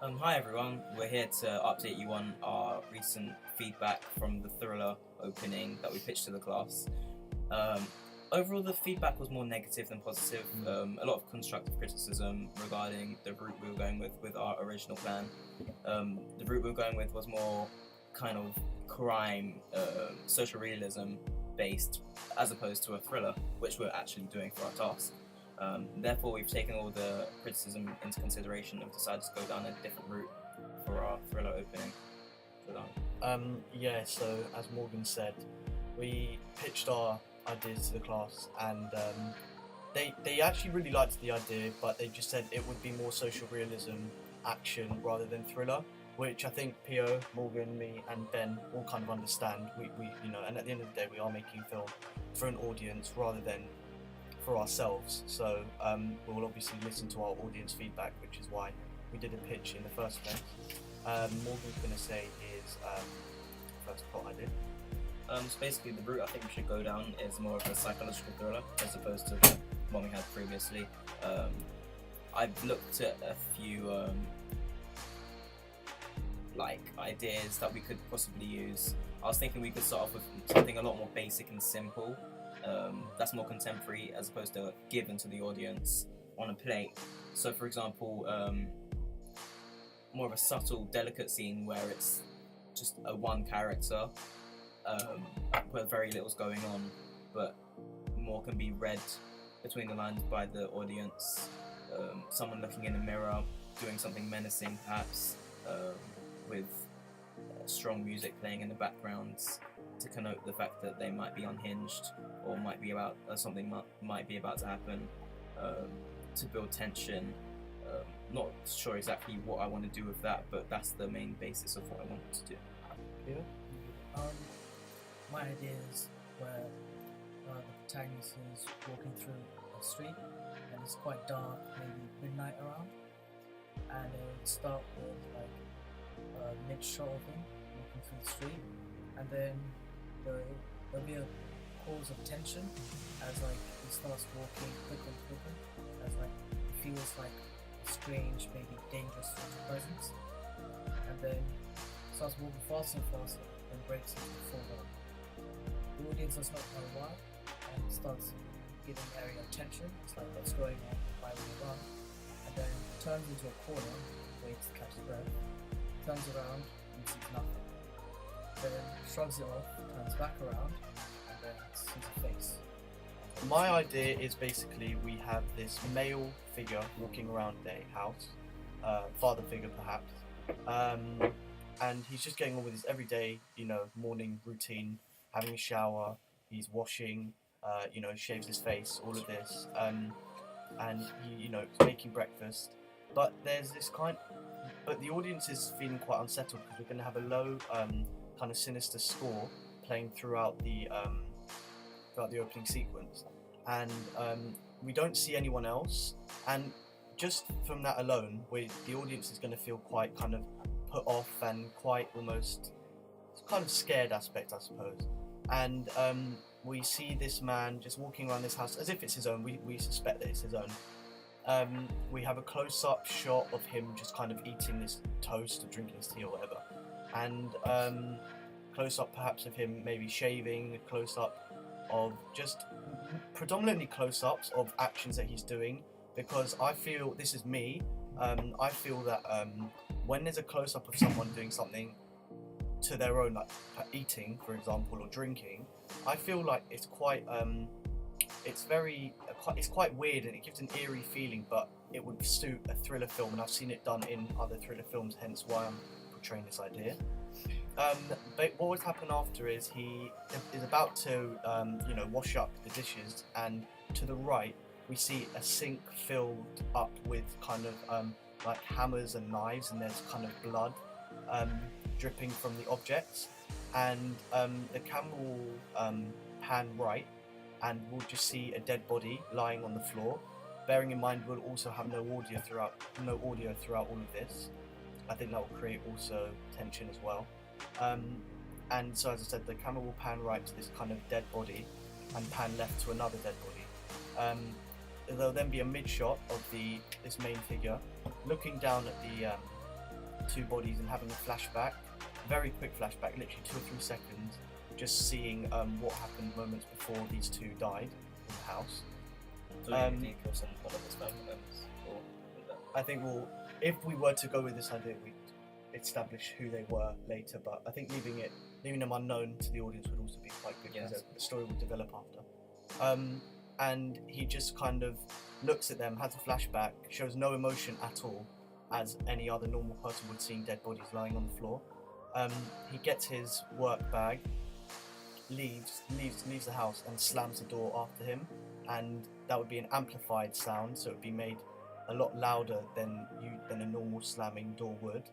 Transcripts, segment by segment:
Hi everyone, we're here to update you on our recent feedback from the Thriller opening that we pitched to the class. Um, Overall, the feedback was more negative than positive. A lot of constructive criticism regarding the route we were going with our original plan. The route we were going with was more kind of crime, social realism based, as opposed to a thriller, which we're actually doing for our task. Therefore, we've taken all the criticism into consideration and decided to go down a different route for our thriller opening. So as Morgan said, we pitched our ideas to the class, and they actually really liked the idea, but they just said it would be more social realism, action rather than thriller, which I think Pio, Morgan, me, and Ben all kind of understand. We and at the end of the day, we are making film for an audience rather than for ourselves. So we will obviously listen to our audience feedback, which is why we did a pitch in the first place. Morgan's going to say his first plot idea. So basically, the route I think we should go down is more of a psychological thriller as opposed to the one we had previously. I've looked at a few ideas that we could possibly use. I was thinking we could start off with something a lot more basic and simple. That's more contemporary as opposed to given to the audience on a plate. So, for example, more of a subtle, delicate scene where it's just a one character, where very little's going on, but more can be read between the lines by the audience. Someone looking in a mirror, doing something menacing, perhaps, with strong music playing in the backgrounds to connote the fact that they might be unhinged or might be about something might be about to happen, to build tension. Not sure exactly what I want to do with that, but that's the main basis of what I want to do. Yeah. My idea is where the protagonist is walking through a street and it's quite dark, maybe midnight around, and it would start with like a mid-shot of him walking through the street, and then there'll be a cause of tension as like he starts walking quicker and quicker, as like it feels like a strange, maybe dangerous presence, and then starts walking faster and faster and breaks into the full run. The audience does not know why and starts giving area of tension. It's like what's going on, why will he run? And then turns into a corner, waits to catch his breath, turns around and sees nothing. Then shrugs it off, turns back around, and then sees a face. My idea is basically we have this male figure walking around a house, father figure perhaps, and he's just getting on with his everyday, morning routine, having a shower, he's washing, shaves his face, all of this, and he, making breakfast. But there's this but the audience is feeling quite unsettled because we're going to have a low, kind of sinister score playing throughout the opening sequence, and we don't see anyone else, and just from that alone, the audience is going to feel quite kind of put off and quite almost kind of scared aspect, I suppose. And we see this man just walking around this house as if it's his own. We suspect that it's his own. We have a close-up shot of him just kind of eating this toast or drinking his tea or whatever, and close-up perhaps of him maybe shaving, a close-up of just predominantly close-ups of actions that he's doing, because I feel, this is me, I feel that when there's a close-up of someone doing something to their own, like eating, for example, or drinking, I feel like it's quite, it's quite weird, and it gives an eerie feeling, but it would suit a thriller film, and I've seen it done in other thriller films, hence why I'm portraying this idea. But what would happen after is he is about to, wash up the dishes, and to the right we see a sink filled up with kind of like hammers and knives, and there's kind of blood dripping from the objects, and the camera will pan right, and we'll just see a dead body lying on the floor. Bearing in mind we'll also have no audio throughout all of this. I think that will create also tension as well. And so, as I said, the camera will pan right to this kind of dead body and pan left to another dead body. There'll then be a mid shot of this main figure looking down at two bodies and having a flashback, very quick flashback, literally 2 or 3 seconds, just seeing what happened moments before these two died in the house. So do you kill some one of his family members? Or was that- I think if we were to go with this idea, we'd establish who they were later, but I think leaving them unknown to the audience would also be quite good because Yes. the story would develop after. And he just kind of looks at them, has a flashback, shows no emotion at all, as any other normal person would, seeing dead bodies lying on the floor. He gets his work bag, leaves the house and slams the door after him, and that would be an amplified sound, so it would be made a lot louder than a normal slamming door would.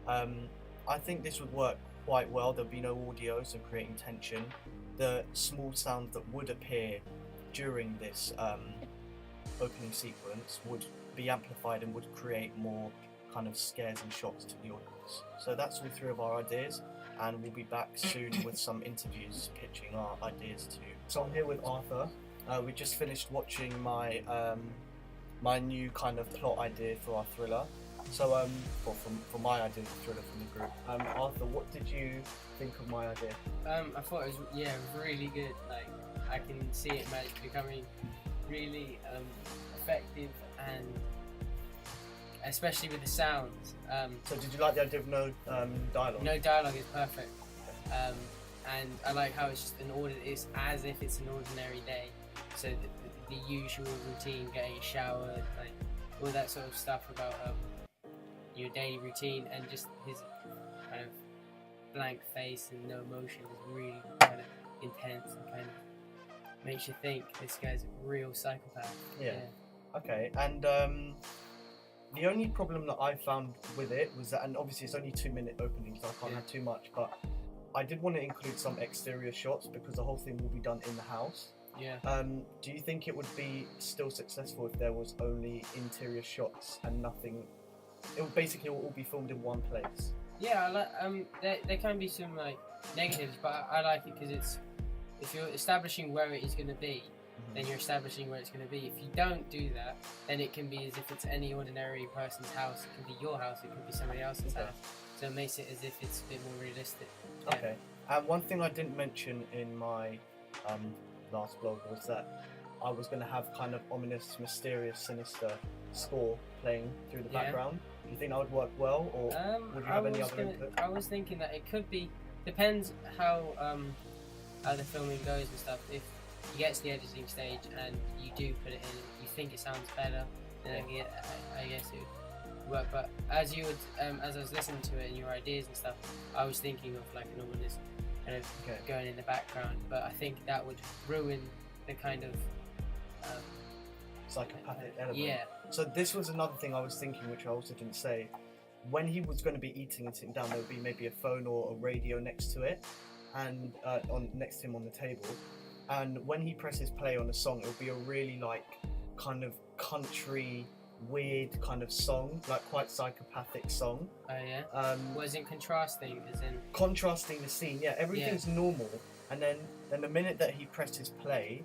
I think this would work quite well. There'd be no audio, so creating tension. The small sounds that would appear during this opening sequence would be amplified and would create more kind of scares and shocks to the audience. So that's all 3 of our ideas, and we'll be back soon with some interviews pitching our ideas to. So I'm here with Arthur. We just finished watching my my new kind of plot idea for our thriller. So for my idea of the thriller from the group. Arthur, what did you think of my idea? I thought it was really good. Like I can see it becoming really effective, and especially with the sounds. So did you like the idea of no dialogue? No dialogue is perfect, and I like how it's just it's as if it's an ordinary day. So the usual routine, getting showered, like all that sort of stuff about your daily routine, and just his kind of blank face and no emotion is really kind of intense and kind of makes you think this guy's a real psychopath. Yeah. Okay, and the only problem that I found with it was that, and obviously it's only 2-minute opening, so I can't have too much, but I did want to include some exterior shots because the whole thing will be done in the house. Yeah. Do you think it would be still successful if there was only interior shots and nothing? It would basically all be filmed in one place. Yeah, I like, there can be some like negatives, but I like it because it's, if you're establishing where it is going to be, then you're establishing where it's going to be. If you don't do that, then it can be as if it's any ordinary person's house. It can be your house, it can be somebody else's house. So it makes it as if it's a bit more realistic. Yeah. Okay. One thing I didn't mention in my last blog was that I was going to have kind of ominous, mysterious, sinister score playing through the background. Do you think that would work well, or would you have any other input? I was thinking that it could be, depends how the filming goes and stuff. If you get to the editing stage and you do put it in, you think it sounds better, then I guess it would work. But as you would, as I was listening to it and your ideas and stuff, I was thinking of like an ominous kind of going in the background. But I think that would ruin the kind of psychopathic element. Yeah. So this was another thing I was thinking, which I also didn't say. When he was going to be eating and sitting down, there would be maybe a phone or a radio next to it, and next to him on the table. And when he presses play on a song, it would be a really like kind of country, weird kind of song, like quite psychopathic song. Oh yeah. Was in contrasting, as in contrasting the scene. Yeah, everything's normal, and then the minute that he presses play,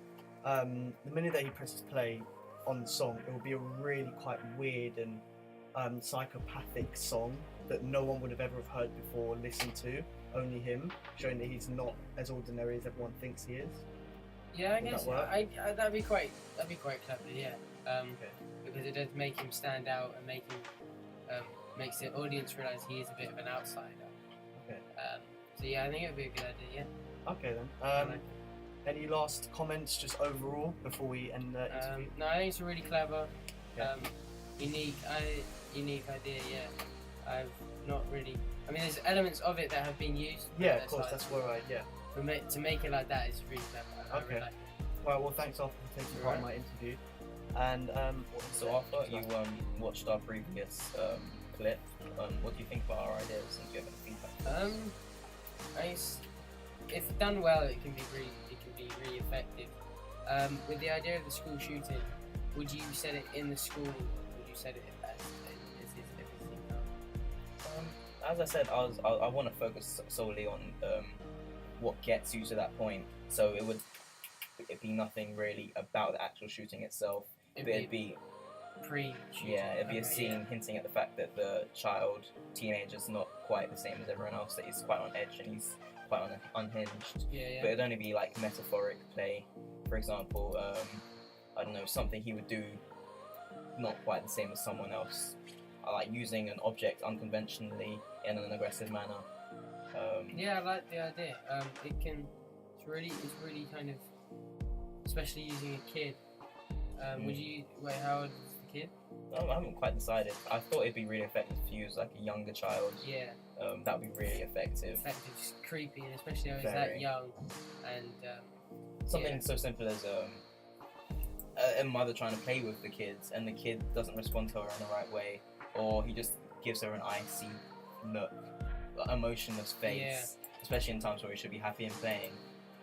on the song, it will be a really quite weird and psychopathic song that no one would have ever heard before or listened to, only him, showing that he's not as ordinary as everyone thinks he is. Yeah, I Would guess that work? that'd be quite clever. Yeah. Because it does make him stand out and makes the audience realise he is a bit of an outsider. Okay. So yeah, I think it would be a good idea. Yeah. Okay then. I like it. Any last comments just overall before we end the interview? No, I think it's a really clever, Yeah. unique idea. Yeah. I've not really. I mean, there's elements of it that have been used. Yeah, of course. That's where I. Yeah. But to make it like that is really clever. I Okay. really like it. Well, thanks Arthur for taking part in my interview. And So after you watched our previous clip, what do you think about our ideas, and do you have any feedback? If done well, it can be really effective. With the idea of the school shooting, would you set it in the school? Would you set it as As I said, I want to focus solely on what gets you to that point. So it'd be nothing really about the actual shooting itself. It'd be pre-shooting. Yeah, it'd be a Okay, scene hinting at the fact that the teenager's not quite the same as everyone else, that he's quite on edge and he's quite unhinged. Yeah, But it'd only be like metaphoric play. For example, I don't know, something he would do not quite the same as someone else. Like using an object unconventionally in an aggressive manner. Yeah, I like the idea. It's really kind of, especially using a kid. Would you wait? How old is the kid? I haven't quite decided. I thought it'd be really effective to use like a younger child. Yeah, That would be really effective. effective, just creepy, and especially when he's Very. that young. And Something yeah. so simple as a mother trying to play with the kids, and the kid doesn't respond to her in the right way, or he just gives her an icy look, emotionless face. Yeah. Especially in times where we should be happy and playing.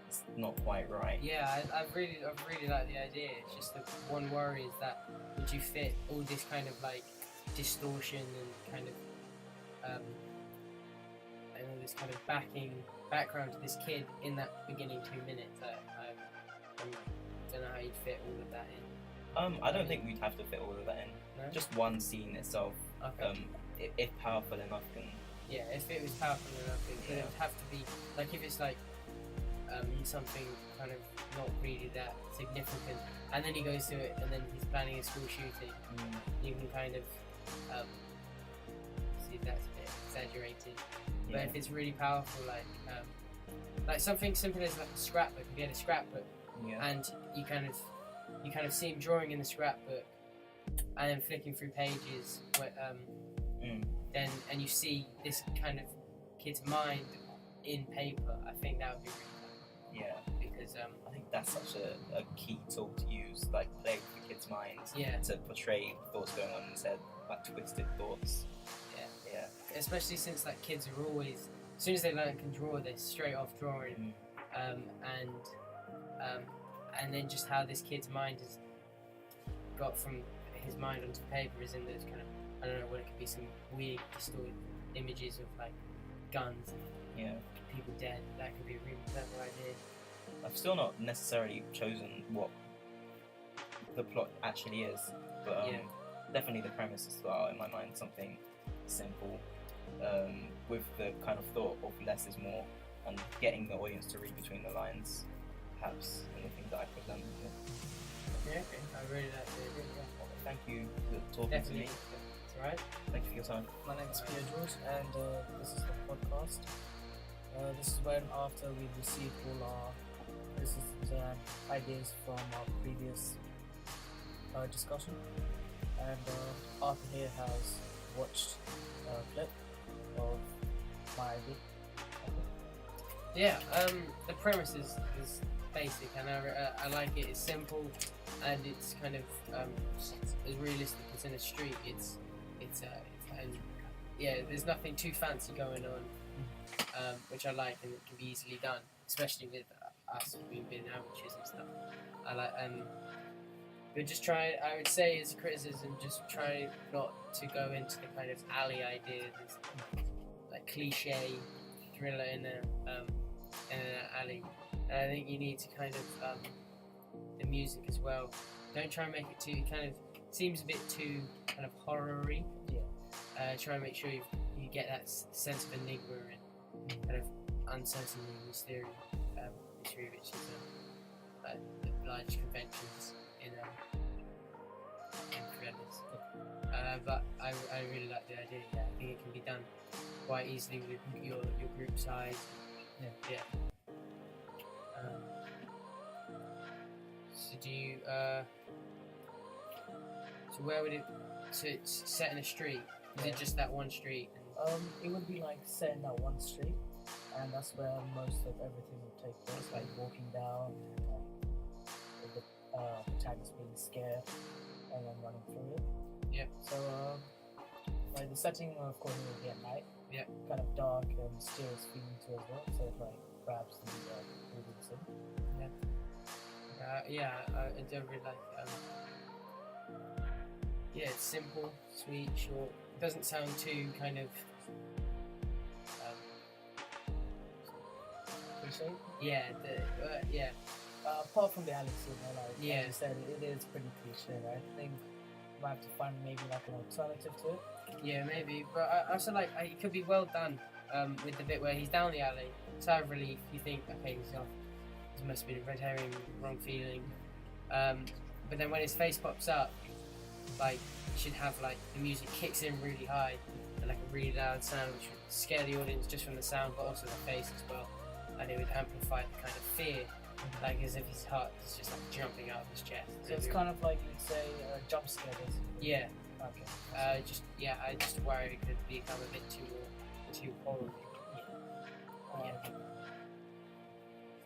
It's not quite right. Yeah, I really like the idea. It's just the one worry is that would you fit all this kind of like distortion and kind of and all this kind of background to this kid in that beginning 2 minutes. I don't know how you'd fit all of that in. I don't think we'd have to fit all of that in. No? Just one scene itself, Okay. if powerful enough, can. Yeah, if it was powerful enough, it would have to be like if it's like something kind of not really that significant, and then he goes to it, and then he's planning a school shooting. You can kind of see that's a bit exaggerated. But Yeah. if it's really powerful, like something simple as like a scrapbook, if you had a scrapbook, Yeah. and you kind of see him drawing in the scrapbook, and then flicking through pages, where, then and you see this kind of kid's mind in paper. I think that would be really fun Yeah. because I think that's such a key tool to use, like play with the kid's minds yeah, to portray thoughts going on in his head, like twisted thoughts. Yeah. especially since like kids are always, as soon as they learn can draw, they're straight off drawing, and then just how this kid's mind has got from his mind onto paper is in those kind of, I don't know what it could be, some weird distorted images of like guns and Yeah. people dead. That could be a really clever idea. I've still not necessarily chosen what the plot actually is, but Yeah. definitely the premise as well in my mind. Something simple, with the kind of thought of less is more, and getting the audience to read between the lines, perhaps, in the things that I present. Yeah, okay. I really like the idea. Yeah. Thank you for talking Definitely. to me. It's alright. Thank you for your time. My name is Pierre George, and this is the podcast. This is when after we received all our ideas from our previous discussion, and Arthur here has watched a clip of my idea. Yeah, the premise is basic, and I like it. It's simple, and it's kind of as realistic as in a street. It's and yeah, there's nothing too fancy going on, which I like, and it can be easily done, especially with us being amateurs and stuff. I like but just try. I would say as a criticism, just try not to go into the kind of alley ideas, like cliche thriller in an alley. And I think you need to kind of the music as well. Don't try and make it too kind of seems a bit too kind of horror-y. Yeah. Try and make sure you get that sense of enigma and kind of uncertainty and mystery, which is the large conventions in thrillers. But I really like the idea. Yeah, I think it can be done quite easily with your group size. Yeah. So do you? So where would it? So it's set in a street. Is it just that one street? It would be like set in that one street, and that's where most of everything would take place, like walking down, with the protagonist being scared, and then running through it. Yeah. So, like the setting, of course, will be at night. Yeah. Kind of dark and mysterious feeling to it as well, so it like grabs the audience in. I don't really like. Yeah, it's simple, sweet, short. It doesn't sound too kind of. Cliche? Yeah, Apart from the alley scene, like Yeah. you said, it is pretty cliche. Right? I think might have to find maybe like an alternative to it. Yeah, maybe. But I also like it could be well done with the bit where he's down the alley. Sigh of relief. You think, okay, he's off. This must have been a red herring, wrong feeling. But then when his face pops up, like you should have like the music kicks in really high and like a really loud sound, which would scare the audience just from the sound, but also the face as well. And it would amplify the kind of fear, like as if his heart is just like jumping out of his chest. So it's kind of like you'd say a jump scare, basically. Yeah. Okay. I just worry it could become a bit too horrible. Yeah.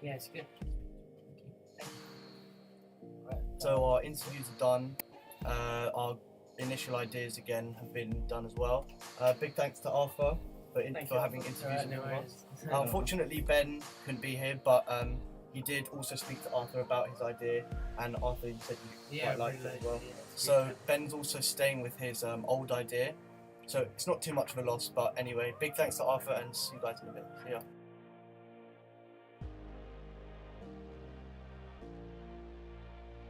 Yeah, it's good. Right. So our interviews are done. Our initial ideas again have been done as well. Big thanks to Arthur for having interviews with us. Unfortunately, Ben couldn't be here, but he did also speak to Arthur about his idea, and Arthur, you said you quite liked it as well. So Ben's also staying with his old idea, so it's not too much of a loss. But anyway, big thanks to Arthur, and see you guys in a bit. See ya.